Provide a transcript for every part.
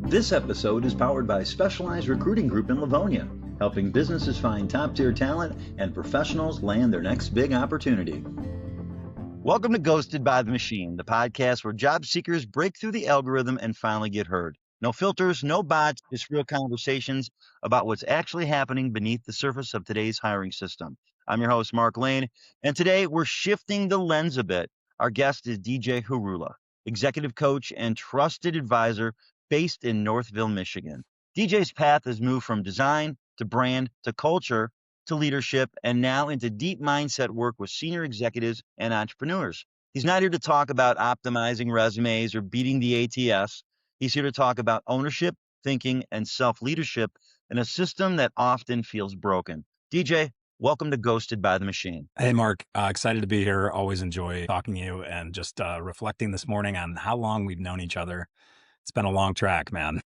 This episode is powered by Specialized Recruiting Group in Livonia, helping businesses find top-tier talent and professionals land their next big opportunity. Welcome to Ghosted by the Machine, the podcast where job seekers break through the algorithm and finally get heard. No filters, no bots, just real conversations about what's actually happening beneath the surface of today's hiring system. I'm your host, Mark Lane, and today we're shifting the lens a bit. Our guest is DJ Hurula, executive coach and trusted advisor based in Northville, Michigan. DJ's path has moved from design to brand to culture to leadership and now into deep mindset work with senior executives and entrepreneurs. He's not here to talk about optimizing resumes or beating the ATS. He's here to talk about ownership, thinking, and self-leadership in a system that often feels broken. DJ, welcome to Ghosted by the Machine. Hey, Mark. Excited to be here. Always enjoy talking to you and just reflecting this morning on how long we've known each other. It's been a long track, man.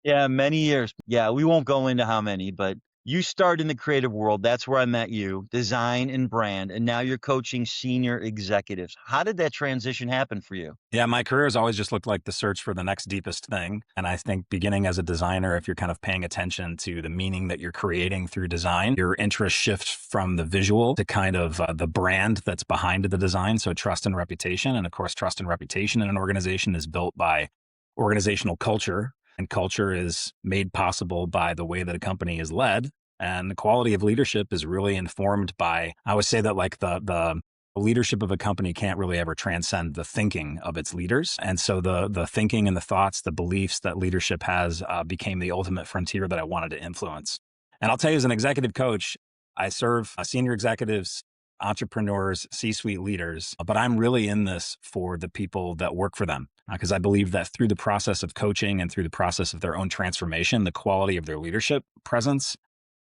Yeah, many years. Yeah, we won't go into how many, but you started in the creative world. That's where I met you, design and brand, and now you're coaching senior executives. How did that transition happen for you? Yeah, my career has always just looked like the search for the next deepest thing. And I think beginning as a designer, if you're kind of paying attention to the meaning that you're creating through design, your interest shifts from the visual to kind of the brand that's behind the design. So trust and reputation. And of course, trust and reputation in an organization is built by organizational culture. And culture is made possible by the way that a company is led. And the quality of leadership is really informed by, I would say that like the leadership of a company can't really ever transcend the thinking of its leaders. And so the thinking and the thoughts, the beliefs that leadership has became the ultimate frontier that I wanted to influence. And I'll tell you, as an executive coach, I serve senior executives, entrepreneurs, C-suite leaders, but I'm really in this for the people that work for them. Because I believe that through the process of coaching and through the process of their own transformation, the quality of their leadership presence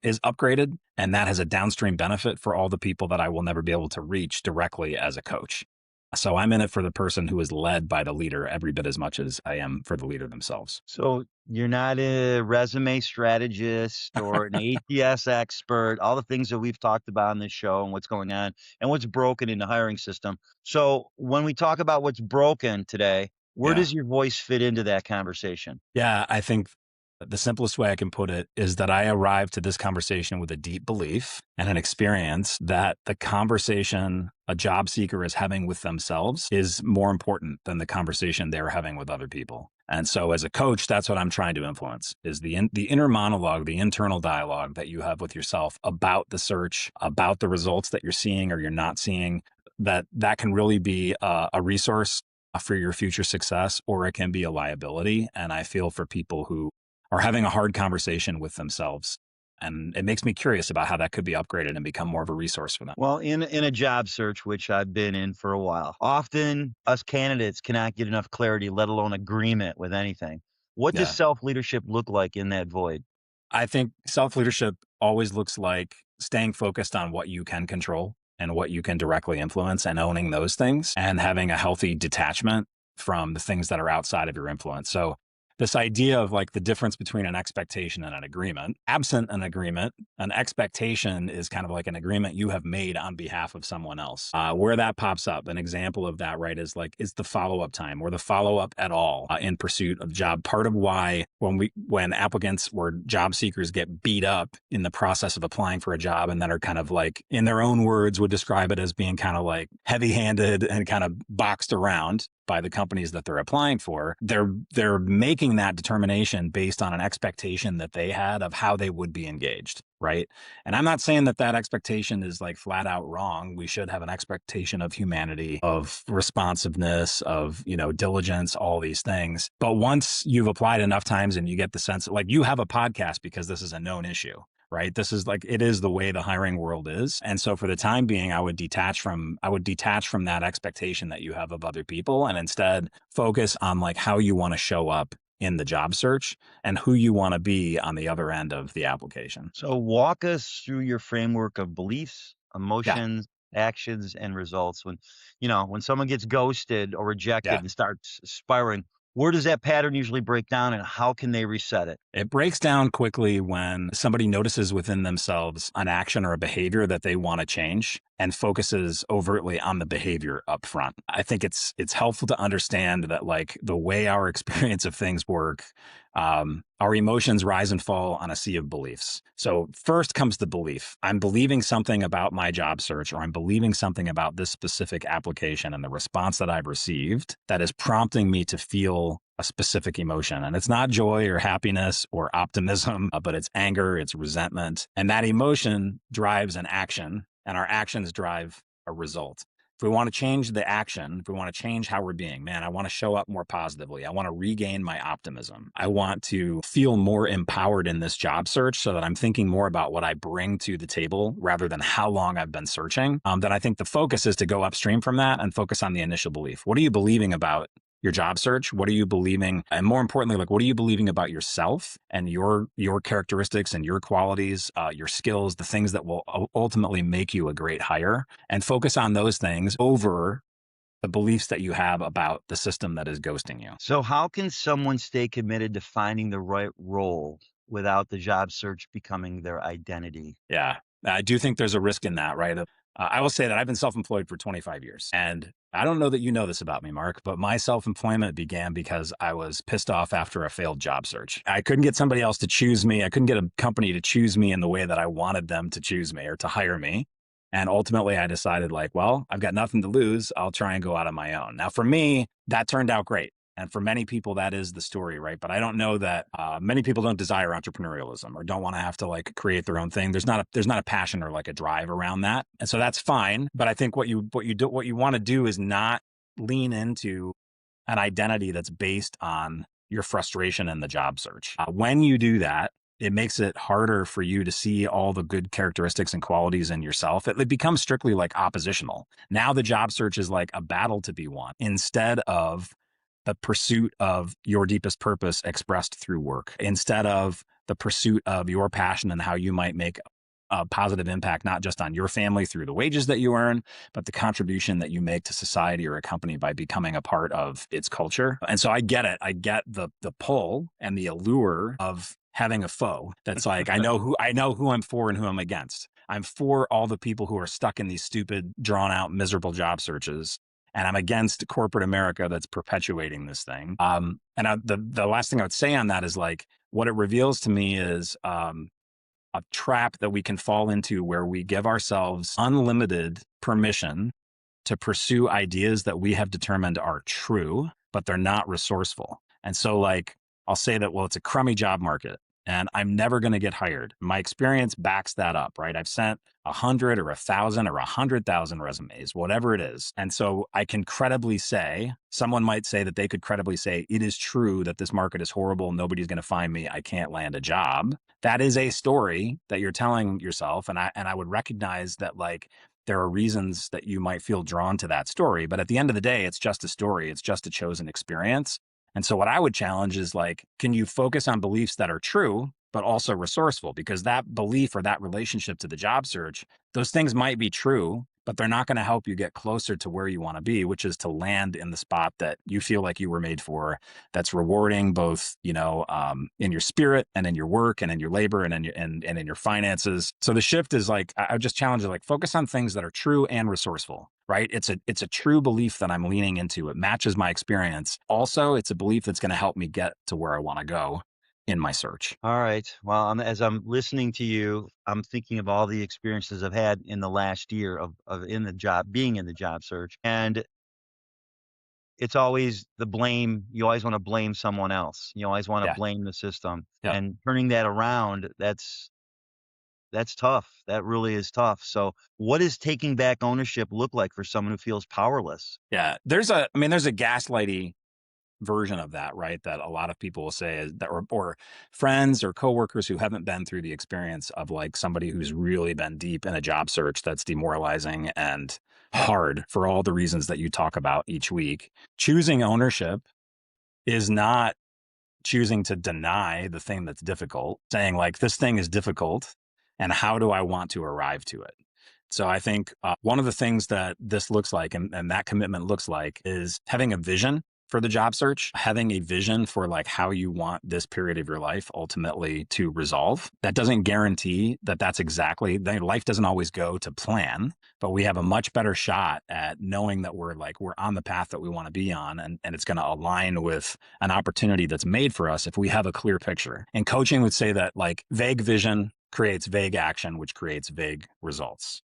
is upgraded. And that has a downstream benefit for all the people that I will never be able to reach directly as a coach. So I'm in it for the person who is led by the leader every bit as much as I am for the leader themselves. So you're not a resume strategist or an ATS expert, all the things that we've talked about on this show and what's going on and what's broken in the hiring system. So when we talk about what's broken today, where does your voice fit into that conversation? Yeah, I think the simplest way I can put it is that I arrived to this conversation with a deep belief and an experience that the conversation a job seeker is having with themselves is more important than the conversation they're having with other people. And so as a coach, that's what I'm trying to influence is the inner monologue, the internal dialogue that you have with yourself about the search, about the results that you're seeing or you're not seeing, that can really be a resource for your future success, or it can be a liability. And I feel for people who are having a hard conversation with themselves. And it makes me curious about how that could be upgraded and become more of a resource for them. Well, in a job search, which I've been in for a while, often us candidates cannot get enough clarity, let alone agreement with anything. What does self-leadership look like in that void? I think self-leadership always looks like staying focused on what you can control and what you can directly influence and owning those things and having a healthy detachment from the things that are outside of your influence. So this idea of like the difference between an expectation and an agreement. Absent an agreement, an expectation is kind of like an agreement you have made on behalf of someone else. Where that pops up, an example of that, right, is the follow-up time or the follow-up at all in pursuit of job. Part of why when applicants or job seekers get beat up in the process of applying for a job and then are kind of like, in their own words, would describe it as being kind of like heavy-handed and kind of boxed around by the companies that they're applying for, they're making that determination based on an expectation that they had of how they would be engaged, right? And I'm not saying that expectation is like flat out wrong. We should have an expectation of humanity, of responsiveness, of, diligence, all these things. But once you've applied enough times and you get the sense that like you have a podcast because this is a known issue, right? This is it is the way the hiring world is. And so for the time being, I would detach from that expectation that you have of other people and instead focus on like how you want to show up in the job search and who you want to be on the other end of the application. So walk us through your framework of beliefs, emotions, actions, and results. When someone gets ghosted or rejected and starts spiraling, where does that pattern usually break down and how can they reset it? It breaks down quickly when somebody notices within themselves an action or a behavior that they want to change. and focuses overtly on the behavior up front. I think it's helpful to understand that like the way our experience of things work, our emotions rise and fall on a sea of beliefs. So first comes the belief. I'm believing something about my job search, or I'm believing something about this specific application and the response that I've received that is prompting me to feel a specific emotion. And it's not joy or happiness or optimism, but it's anger, it's resentment. And that emotion drives an action, and our actions drive a result. If we want to change the action, if we want to change how we're being, man, I want to show up more positively. I want to regain my optimism. I want to feel more empowered in this job search so that I'm thinking more about what I bring to the table rather than how long I've been searching. Then I think the focus is to go upstream from that and focus on the initial belief. What are you believing about your job search? What are you believing? And more importantly, like, what are you believing about yourself and your characteristics and your qualities, your skills, the things that will ultimately make you a great hire, and focus on those things over the beliefs that you have about the system that is ghosting you. So how can someone stay committed to finding the right role without the job search becoming their identity? Yeah, I do think there's a risk in that, right? I will say that I've been self-employed for 25 years. And I don't know that you know this about me, Mark, but my self-employment began because I was pissed off after a failed job search. I couldn't get somebody else to choose me. I couldn't get a company to choose me in the way that I wanted them to choose me or to hire me. And ultimately, I decided, like, well, I've got nothing to lose. I'll try and go out on my own. Now, for me, that turned out great. And for many people, that is the story, right? But I don't know that many people don't desire entrepreneurialism or don't want to have to like create their own thing. There's not a passion or like a drive around that, and so that's fine. But I think what you want to do is not lean into an identity that's based on your frustration in the job search. When you do that, it makes it harder for you to see all the good characteristics and qualities in yourself. It becomes strictly like oppositional. Now the job search is like a battle to be won instead of the pursuit of your deepest purpose expressed through work, instead of the pursuit of your passion and how you might make a positive impact, not just on your family through the wages that you earn, but the contribution that you make to society or a company by becoming a part of its culture. And so I get it. I get the pull and the allure of having a foe that's like, I know who I'm for and who I'm against. I'm for all the people who are stuck in these stupid, drawn out, miserable job searches. And I'm against corporate America that's perpetuating this thing. The last thing I would say on that is like, what it reveals to me is a trap that we can fall into where we give ourselves unlimited permission to pursue ideas that we have determined are true, but they're not resourceful. And so like, I'll say that, well, it's a crummy job market and I'm never going to get hired. My experience backs that up, right? I've sent 100 or 1,000 or 100,000 resumes, whatever it is. And so I can credibly say, someone might say that they could credibly say, it is true that this market is horrible. Nobody's going to find me. I can't land a job. That is a story that you're telling yourself. And I would recognize that like, there are reasons that you might feel drawn to that story. But at the end of the day, it's just a story. It's just a chosen experience. And so what I would challenge is like, can you focus on beliefs that are true, but also resourceful? Because that belief or that relationship to the job search, those things might be true, but they're not going to help you get closer to where you want to be, which is to land in the spot that you feel like you were made for, that's rewarding both, in your spirit and in your work and in your labor and in your finances. So the shift is like, I would just challenge you, like, focus on things that are true and resourceful, right? It's a true belief that I'm leaning into. It matches my experience. Also, it's a belief that's going to help me get to where I want to go in my search. All right. Well, as I'm listening to you, I'm thinking of all the experiences I've had in the last year of being in the job search. And it's always the blame. You always want to blame someone else. You always want to blame the system. Yeah. And turning that around, that's tough. That really is tough. So what does taking back ownership look like for someone who feels powerless? Yeah. There's a gaslighty version of that, right? That a lot of people will say is that, or friends or coworkers who haven't been through the experience of like somebody who's really been deep in a job search that's demoralizing and hard for all the reasons that you talk about each week. Choosing ownership is not choosing to deny the thing that's difficult, saying like, this thing is difficult and how do I want to arrive to it? So I think one of the things that this looks like and that commitment looks like is having a vision for the job search, having a vision for like how you want this period of your life ultimately to resolve. That doesn't guarantee that that's exactly, life doesn't always go to plan, but we have a much better shot at knowing that we're on the path that we want to be on, and it's going to align with an opportunity that's made for us if we have a clear picture. And coaching would say that like vague vision creates vague action, which creates vague results.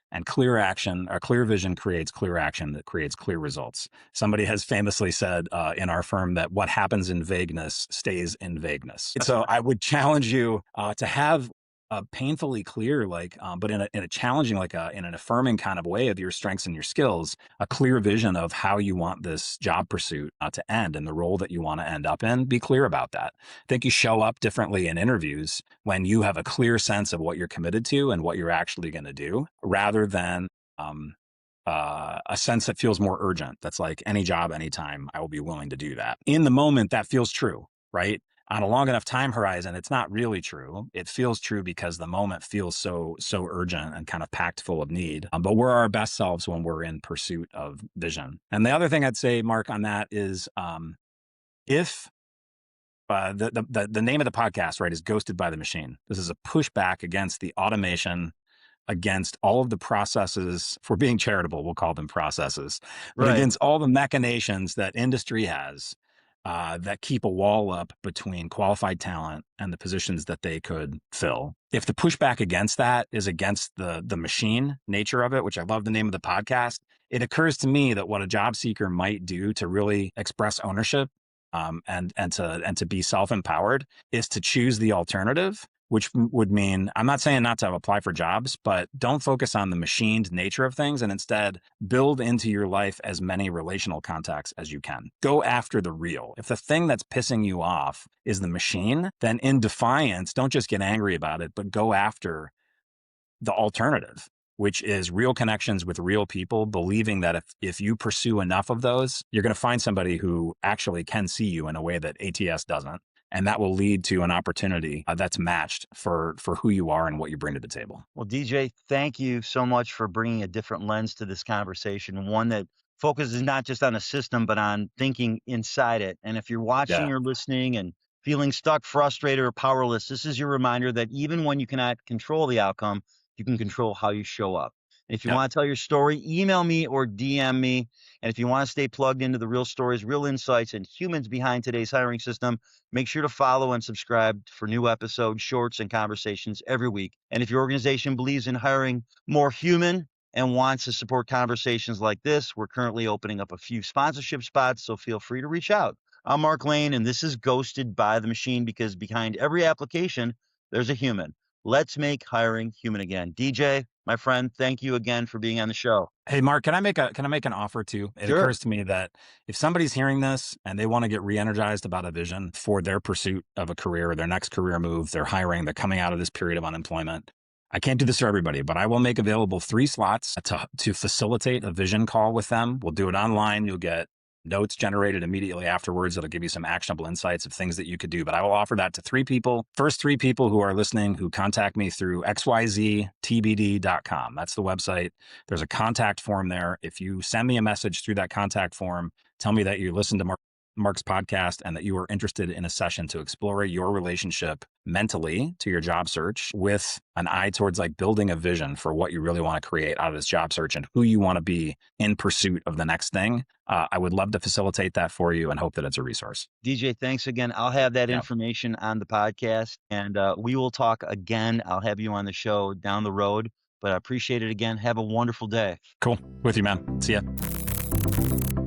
And clear action or clear vision creates clear action that creates clear results. Somebody has famously said in our firm that what happens in vagueness stays in vagueness. So I would challenge you to have a painfully clear, but in a challenging, in an affirming kind of way of your strengths and your skills, a clear vision of how you want this job pursuit to end and the role that you want to end up in. Be clear about that. I think you show up differently in interviews when you have a clear sense of what you're committed to and what you're actually going to do, rather than a sense that feels more urgent. That's like any job, anytime, I will be willing to do that. In the moment, that feels true, right? On a long enough time horizon, it's not really true. It feels true because the moment feels so urgent and kind of packed full of need. But we're our best selves when we're in pursuit of vision. And the other thing I'd say, Mark, on that is if the name of the podcast, right, is Ghosted by the Machine. This is a pushback against the automation, against all of the processes. For being charitable, we'll call them processes, but against all the machinations that industry has that keep a wall up between qualified talent and the positions that they could fill. If the pushback against that is against the machine nature of it, which I love the name of the podcast, it occurs to me that what a job seeker might do to really express ownership and to be self-empowered is to choose the alternative, which would mean, I'm not saying not to apply for jobs, but don't focus on the machined nature of things, and instead build into your life as many relational contacts as you can. Go after the real. If the thing that's pissing you off is the machine, then in defiance, don't just get angry about it, but go after the alternative, which is real connections with real people, believing that if you pursue enough of those, you're going to find somebody who actually can see you in a way that ATS doesn't. And that will lead to an opportunity that's matched for who you are and what you bring to the table. Well, DJ, thank you so much for bringing a different lens to this conversation, one that focuses not just on a system, but on thinking inside it. And if you're watching or listening and feeling stuck, frustrated, or powerless, this is your reminder that even when you cannot control the outcome, you can control how you show up. And if you want to tell your story, email me or DM me. And if you want to stay plugged into the real stories, real insights, and humans behind today's hiring system, make sure to follow and subscribe for new episodes, shorts, and conversations every week. And if your organization believes in hiring more human and wants to support conversations like this, we're currently opening up a few sponsorship spots, so feel free to reach out. I'm Mark Lane, and this is Ghosted by the Machine, because behind every application, there's a human. Let's make hiring human again. DJ, my friend, thank you again for being on the show. Hey, Mark, can I make an offer too? It occurs to me that if somebody's hearing this and they want to get re-energized about a vision for their pursuit of a career, their next career move, they're hiring, they're coming out of this period of unemployment. I can't do this for everybody, but I will make available 3 slots to facilitate a vision call with them. We'll do it online. You'll get notes generated immediately afterwards that'll give you some actionable insights of things that you could do. But I will offer that to 3 people. First 3 people who are listening who contact me through xyztbd.com. That's the website. There's a contact form there. If you send me a message through that contact form, tell me that you listened to Mark's podcast and that you are interested in a session to explore your relationship mentally to your job search with an eye towards building a vision for what you really want to create out of this job search and who you want to be in pursuit of the next thing. I would love to facilitate that for you and hope that it's a resource. DJ, thanks again. I'll have that information on the podcast, and we will talk again. I'll have you on the show down the road, but I appreciate it again. Have a wonderful day. Cool. With you, man. See ya.